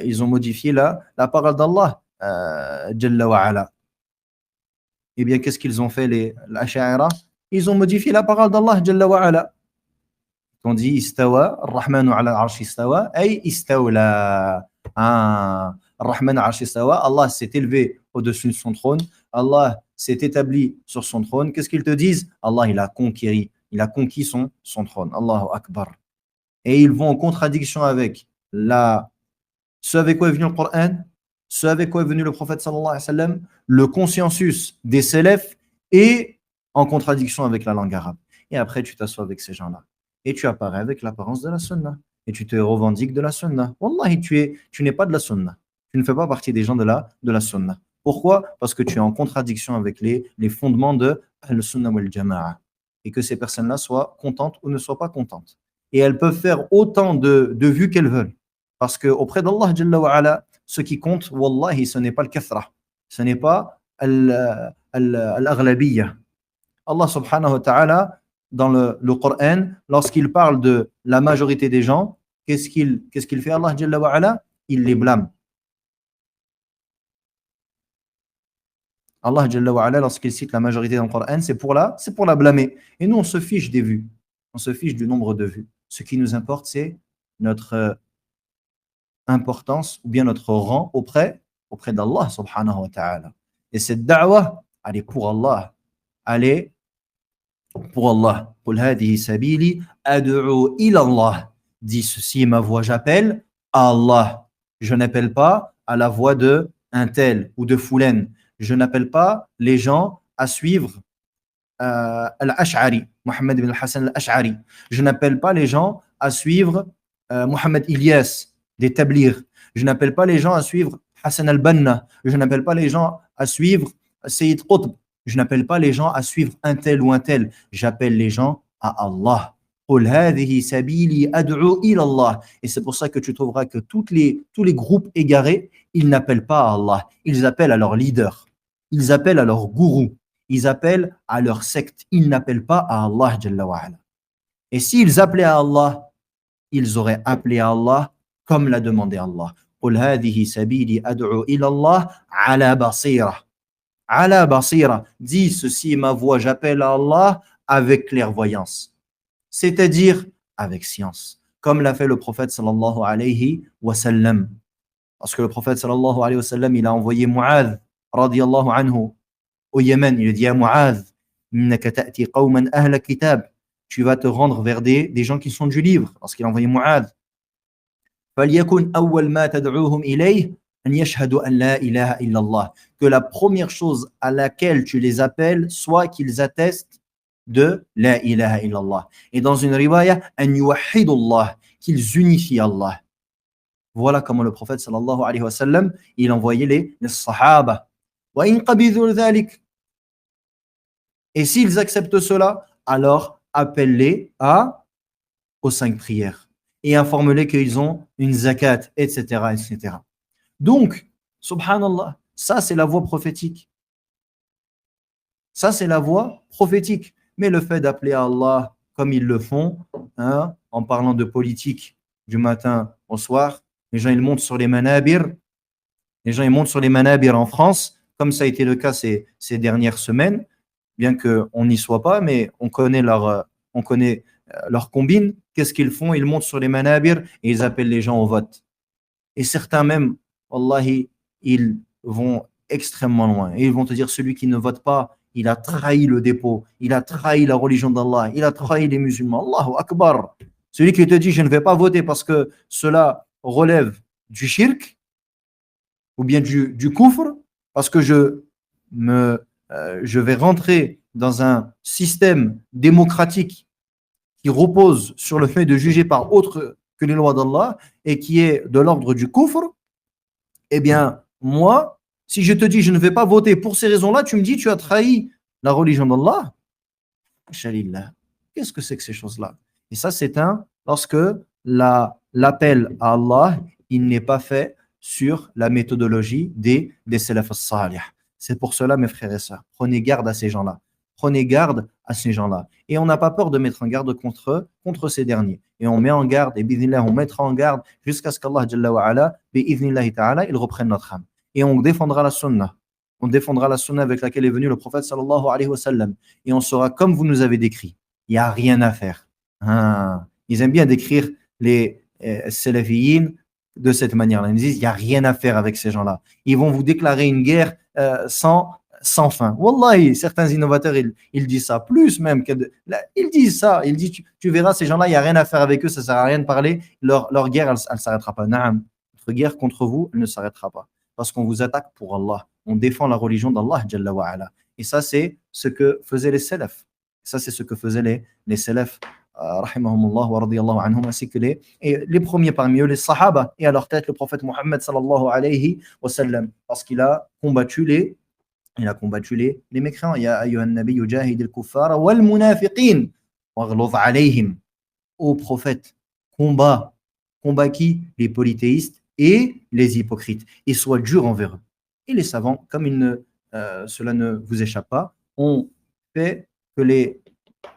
ils ont modifié la parole d'Allah, Jalla wa ala. Eh bien, qu'est-ce qu'ils ont fait, les Ash'ara? Ils ont modifié la parole d'Allah, Jalla wa ala. Ils ont dit, Istawa, Ar-Rahmanu ala arsh istawa, ay istawla. Ah, Ar-Rahman ala arsh istawa, Allah s'est élevé au-dessus de son trône, Allah s'est établi sur son trône. Qu'est-ce qu'ils te disent? Allah, il a conquis son trône. Allahu Akbar. Et ils vont en contradiction avec ce avec quoi est venu le Coran, ce avec quoi est venu le prophète sallallahu alayhi wa sallam, le consensus des salafs et en contradiction avec la langue arabe. Et après, tu t'assois avec ces gens-là. Et tu apparais avec l'apparence de la sunna. Et tu te revendiques de la sunna. Wallahi, tu n'es pas de la sunna. Tu ne fais pas partie des gens de la sunna. Pourquoi? Parce que tu es en contradiction avec les fondements de al-sunnah wal jama'a. Et que ces personnes-là soient contentes ou ne soient pas contentes. Et elles peuvent faire autant de vues qu'elles veulent. Parce qu'auprès d'Allah, Jalla wa ala, ce qui compte, wallahi, ce n'est pas le kathra. Ce n'est pas al-aghlabiyya. Allah subhanahu wa ta'ala, dans le Coran, lorsqu'il parle de la majorité des gens, qu'est-ce qu'il fait Allah Jalla wa ala? Il les blâme. Allah Jalla wa ala, lorsqu'il cite la majorité dans le Coran, c'est pour la blâmer. Et nous, on se fiche des vues. On se fiche du nombre de vues. Ce qui nous importe, c'est notre importance ou bien notre rang auprès d'Allah subhanahu wa ta'ala. Et cette da'wah, elle est pour Allah. Elle est pour Allah. Qul hadihi sabili ad'u ila Allah. Dis ceci est ma voix, j'appelle à Allah. Je n'appelle pas à la voix de un tel ou de Foulen. Je n'appelle pas les gens à suivre Al-Ash'ari, Mohammed ibn al-Hassan al-Ash'ari. Je n'appelle pas les gens à suivre Mohammed Ilyas, des Tablir. Je n'appelle pas les gens à suivre Hassan al-Banna. Je n'appelle pas les gens à suivre Sayyid Qutb. Je n'appelle pas les gens à suivre un tel ou un tel. J'appelle les gens à Allah. Qul hadhihi sabili ad'u ila Allah. Et c'est pour ça que tu trouveras que tous les groupes égarés, ils n'appellent pas à Allah. Ils appellent à leur leader. Ils appellent à leur gourou. Ils appellent à leur secte. Ils n'appellent pas à Allah Jalla wa ala. Et s'ils appelaient à Allah, ils auraient appelé à Allah comme l'a demandé Allah. Qul hadhihi sabili ad'u ila Allah ala basira. Ala basira. Dis ceci est ma voix, j'appelle à Allah avec clairvoyance. C'est-à-dire avec science. Comme l'a fait le prophète sallallahu alayhi wa sallam. Parce que le prophète sallallahu alayhi wa sallam, il a envoyé Mu'adh radiyallahu anhu au Yémen. Il lui dit à Mu'adh, innaka ta'ti qawman ahla kitab. Tu vas te rendre vers des gens qui sont du livre. Parce qu'il a envoyé Mu'adh. فليكن أول ما تدعوهم إليه أن يشهدوا أن لا إله إلا الله. Que la première chose à laquelle tu les appelles soit qu'ils attestent de la ilaha illallah. Et dans une riwaya, أن يوحدوا الله, qu'ils unifient Allah. Voilà comment le prophète sallallahu alayhi wa sallam, il envoyait les sahaba. وإن قبضوا ذلك. Et s'ils acceptent cela, alors appelle-les aux 5 prières. Et informe-les qu'ils ont une zakat, etc., etc. Donc, subhanallah, ça c'est la voie prophétique. Ça c'est la voie prophétique. Mais le fait d'appeler à Allah comme ils le font, hein, en parlant de politique du matin au soir, les gens ils montent sur les manabir, en France, comme ça a été le cas ces dernières semaines, bien qu'on n'y soit pas, mais on connaît leur combine. Qu'est-ce qu'ils font? Ils montent sur les manabir et ils appellent les gens au vote. Et certains même, wallahi, ils vont extrêmement loin. Et ils vont te dire, celui qui ne vote pas, il a trahi le dépôt, il a trahi la religion d'Allah, il a trahi les musulmans. Allahu Akbar. Celui qui te dit je ne vais pas voter parce que cela relève du shirk ou bien du kufr, parce que je vais rentrer dans un système démocratique qui repose sur le fait de juger par autre que les lois d'Allah et qui est de l'ordre du kufr, eh bien, moi, si je te dis je ne vais pas voter pour ces raisons-là, tu me dis tu as trahi la religion d'Allah. Shalillah. Qu'est-ce que c'est que ces choses-là? Et ça, c'est lorsque l'appel à Allah, il n'est pas fait sur la méthodologie des salaf as-salih. C'est pour cela, mes frères et sœurs, prenez garde à ces gens-là. Prenez garde à ces gens-là. Et on n'a pas peur de mettre en garde contre ces derniers. Et on met en garde, et bidnillah, on mettra en garde jusqu'à ce qu'Allah, Jalla wa ala, bi'idhnillahi ta'ala, il reprenne notre âme. Et on défendra la sunnah. On défendra la sunnah avec laquelle est venu le prophète sallallahu alayhi wa sallam. Et on sera comme vous nous avez décrit. Il n'y a rien à faire. Ils aiment bien décrire les salafiyyin de cette manière-là. Ils disent il n'y a rien à faire avec ces gens-là. Ils vont vous déclarer une guerre sans fin. Wallahi, certains innovateurs, ils disent ça. Plus même. Ils disent ça. Ils disent tu verras, ces gens-là, il n'y a rien à faire avec eux, ça ne sert à rien de parler. Leur guerre, elle ne s'arrêtera pas. Naam. Notre guerre contre vous, elle ne s'arrêtera pas. Parce qu'on vous attaque pour Allah. On défend la religion d'Allah, Jalla wa ala. Et ça, c'est ce que faisaient les salafs. Ça, c'est ce que faisaient les salafs, rahimahumullah wa radiyallahu anhum, ainsi que les premiers parmi eux, les sahaba, et à leur tête, le prophète Mohammed sallallahu alayhi wa sallam, parce qu'il a combattu les mécréants. Ya ayyuhan nabiyyu jahid al-kuffara wal munafiqin waghluz alayhim. Ô prophète, combat qui? Les polythéistes et les hypocrites, et sois dur envers eux. Et les savants, comme cela ne vous échappe pas, ont fait que les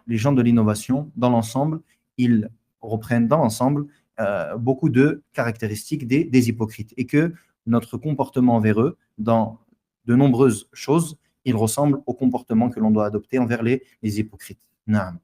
gens de l'innovation, dans l'ensemble, ils reprennent dans l'ensemble beaucoup de caractéristiques des hypocrites, et que notre comportement envers eux, dans de nombreuses choses, il ressemble au comportement que l'on doit adopter envers les hypocrites. Naam.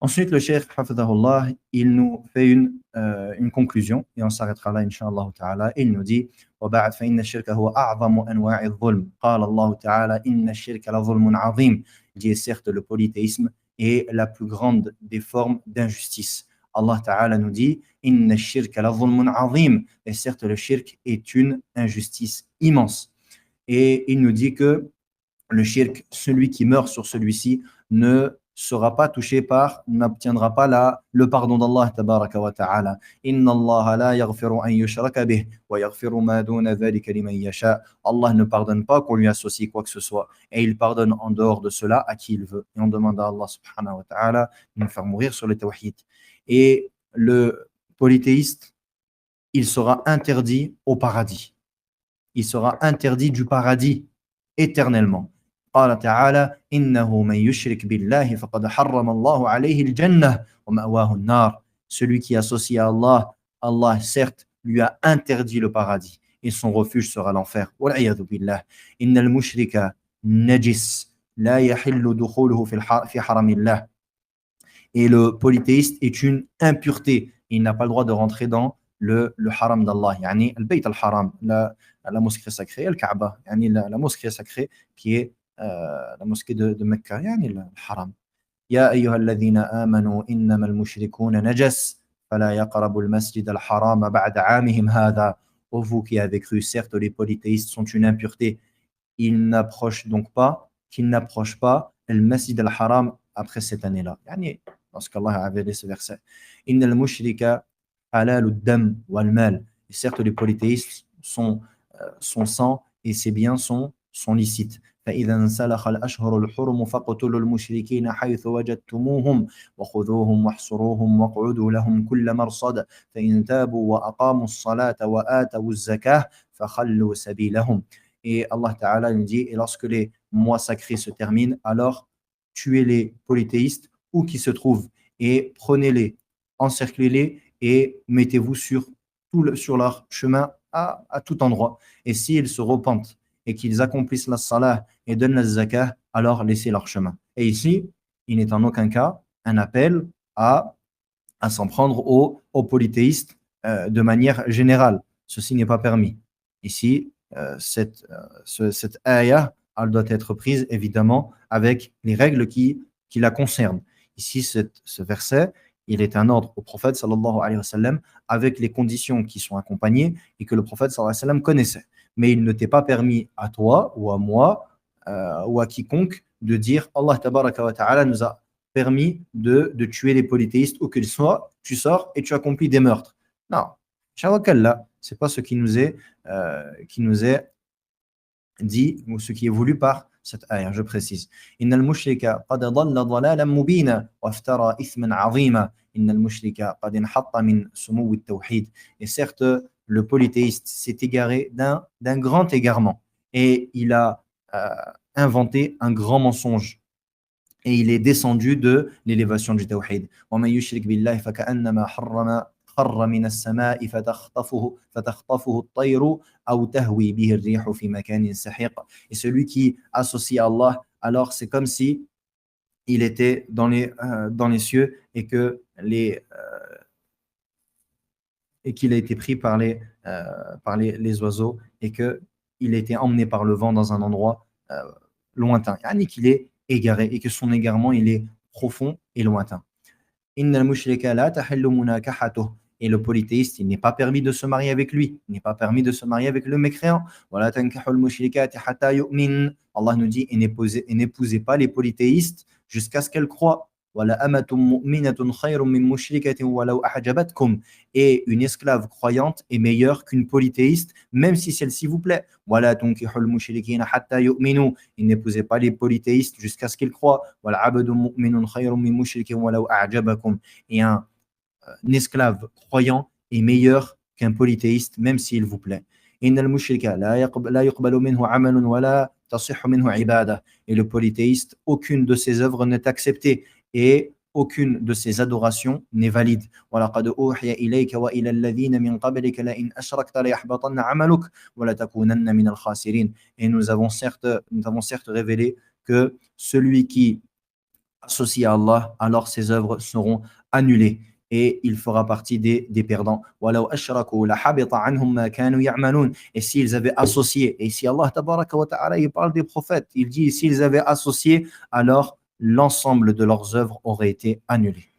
Ensuite, le cheikh, hafidahullah, il nous fait une conclusion, et on s'arrêtera là, Inch'Allah ta'ala. Il nous dit وَبَعْدْ فَإِنَّ الشِّرْكَ هُوَ أَعْظَمُ أَنْوَاعِ الظُّلْمِ قال الله تعالى إِنَّ الشِّرْكَ لَظُلْمٌ عَظِيمٌ. Il dit certes, le polythéisme est la plus grande des formes d'injustice. Allah ta'ala nous dit إِنَّ الشِّرْكَ لَظُلْمٌ عَظِيمٌ. Et certes, le shirk est une injustice immense. Et il nous dit que le shirk, celui qui meurt sur celui-ci, ne sera pas touché n'obtiendra pas le pardon d'Allah tabaraka wa ta'ala. Inna Allah la yaghfiru an yushraka bih wa yaghfiru ma duna dhalika liman yasha. Allah ne pardonne pas qu'on lui associe quoi que ce soit, et il pardonne en dehors de cela à qui il veut. Et on demande à Allah subhanahu wa ta'ala de nous faire mourir sur le tawhid. Et le polythéiste, il sera interdit au paradis. Il sera interdit du paradis éternellement. قال تعالى إنه من يشرك بالله فقد حرم الله عليه الجنة ومأواه النار. Celui qui associe à Allah, Allah certes lui a interdit le paradis et son refuge sera l'enfer. والعياذ بالله. إن المشرك نجس لا يحل دخوله في حرم الله. Et le polythéiste est une impureté. Il n'a pas le droit de rentrer dans le haram d'Allah, yani al-bayt al-haram, la mosquée sacrée, al-Kaaba, yani la mosquée sacrée qui est la mosquée de Mecca, yani le haram. Ya ayyuha alladhina amanu innama al-mushrikuna najas fala yaqrabu al-masjid al-haram ba'da 'amihim hadha. Ô vous qui avez cru, certes les polythéistes sont une impureté, qu'ils n'approchent pas le masjid al-haram après cette année-là. Yani lorsqu'Allah avait dit ce verset. Inna al-mushrika halal ad-dam wal-mal. Et certes les polythéistes, son sang et ses biens sont licites. فإذا انسلخ الأشهر الحرم فاقتلوا المشركين حيث وجدتموهم وخذوهم واحصروهم واقعدوا لهم كل مرصد فإن تابوا وأقاموا الصلاة وآتوا الزكاة فخلوا سبيلهم. Et Allah Ta'ala nous dit, et lorsque les mois sacrés se terminent, alors tuez les polythéistes où qu'ils se trouvent et prenez-les, encerclez-les et mettez-vous sur leur chemin à tout endroit. Et s'ils se repentent et qu'ils accomplissent la salah et donnent la zakah, alors laissez leur chemin. Et ici, il n'est en aucun cas un appel à s'en prendre aux polythéistes de manière générale. Ceci n'est pas permis. Ici, cette ayah elle doit être prise évidemment avec les règles qui la concernent. Ici, ce verset, il est un ordre au prophète sallallahu alayhi wa sallam avec les conditions qui sont accompagnées et que le prophète sallallahu alayhi wa sallam connaissait. Mais il ne t'est pas permis à toi ou à moi ou à quiconque de dire Allah tabaraka wa ta'ala nous a permis de tuer les polythéistes où qu'ils soient, tu sors et tu accomplis des meurtres. Non, Shawakallah, c'est pas ce qui nous est dit ou ce qui est voulu par cette ayah, je précise. Innal mushrika qad dhalla dhalalan mubina wa iftara ithman 'azima. Innal mushrika qad inhatta min sumuw at-tawhid. Et certes, le polythéiste s'est égaré d'un grand égarement et il a inventé un grand mensonge et il est descendu de l'élévation du tawhid. وَمَن يُشْرِكْ بِاللَّهِ فَكَأَنَّمَا خَرَّ مِنَ السَّمَاءِ فَتَخْطَفُهُ الطَّيْرُ أَوْ تَهْوِي بِهِ الرِّيحُ فِي مَكَانٍ سَحِيقٍ. Et celui qui associe à Allah, alors c'est comme si il était dans les cieux et que et qu'il a été pris par les oiseaux et qu'il a été emmené par le vent dans un endroit lointain. Yani qu'il est égaré et que son égarement il est profond et lointain. Innal mushrika la tahillu munakahatuh. Et le polythéiste, il n'est pas permis de se marier avec lui. Il n'est pas permis de se marier avec le mécréant. Wala tankahul mushrikati hatta yu'min. Allah nous dit, et n'épousez pas les polythéistes jusqu'à ce qu'elles croient. Wala amatum mu'minatun khayrun min mushrikatin walau a'jabatkum. Et une esclave croyante est meilleure qu'une polythéiste, même si celle-ci vous plaît. Wala tunkihul mushrikina hatta yu'minu. Et n'épousez pas les polythéistes jusqu'à ce qu'ils croient. Wala abdun mu'minun khayrun min mushrikin walau a'jabakum. Et un esclave croyant est meilleur qu'un polythéiste, même s'il vous plaît. Innal mushrika la yuqbalu minhu 'amalun wa la tasihhu minhu 'ibadah. Et le polythéiste, aucune de ses œuvres n'est acceptée et aucune de ses adorations n'est valide. وَلَقَدْ أُوحِيَ إِلَيْكَ وَإِلَى الَّذِينَ مِنْ قَبْلِكَ لَئِنْ أَشْرَكْتَ لَيَحْبَطَنَّ عَمَلُكَ وَلَتَكُونَنَّ مِنَ الْخَاسِرِينَ. Et nous avons certes révélé que celui qui associe à Allah, alors ses œuvres seront annulées et il fera partie des perdants. وَلَوْ أَشْرَكُوا لَحَبِطَ عَنْهُمْ مَا كَانُوا يَعْمَلُونَ. Et s'ils avaient associé, et si Allah tabaraka wa ta'ala, il parle des prophètes, il dit s'ils avaient associé, alors l'ensemble de leurs œuvres auraient été annulées.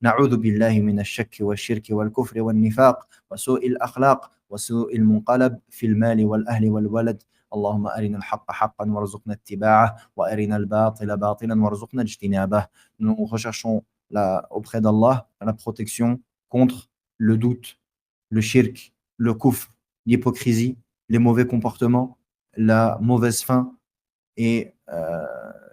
نعوذ بالله من الشك والشرك والكفر والنفاق وسوء الأخلاق وسوء المنقلب في المال والأهل والولد. اللهم أرنا الحق حقا وارزقنا اتباعه وأرنا الباطل باطلا وارزقنا اجتنابه. Nous recherchons auprès d'Allah la protection contre le doute, le shirk, le kufr, l'hypocrisie, les mauvais comportements, la mauvaise fin et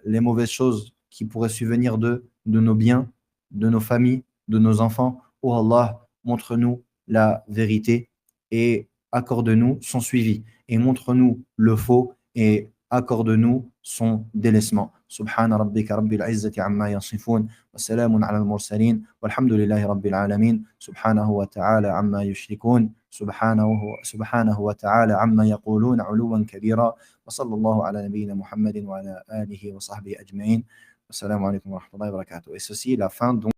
les mauvaises choses qui pourraient subvenir de nos biens, de nos familles, de nos enfants. Oh Allah, montre-nous la vérité et accorde-nous son suivi. Et montre-nous le faux et accorde-nous son délaissement. Subhana rabbika rabbil izzati amma yasifun wa salamun ala al-mursalin walhamdulillahi rabbil alamin. Subhanahu wa ta'ala amma yushrikun. سبحانه وتعالى عما يقولون علوا كبيرا وصلى الله على نبينا محمد وعلى آله وصحبه أجمعين. Assalamu alaikum wa rahmatullahi wa barakatuh. Et ceci est la fin donc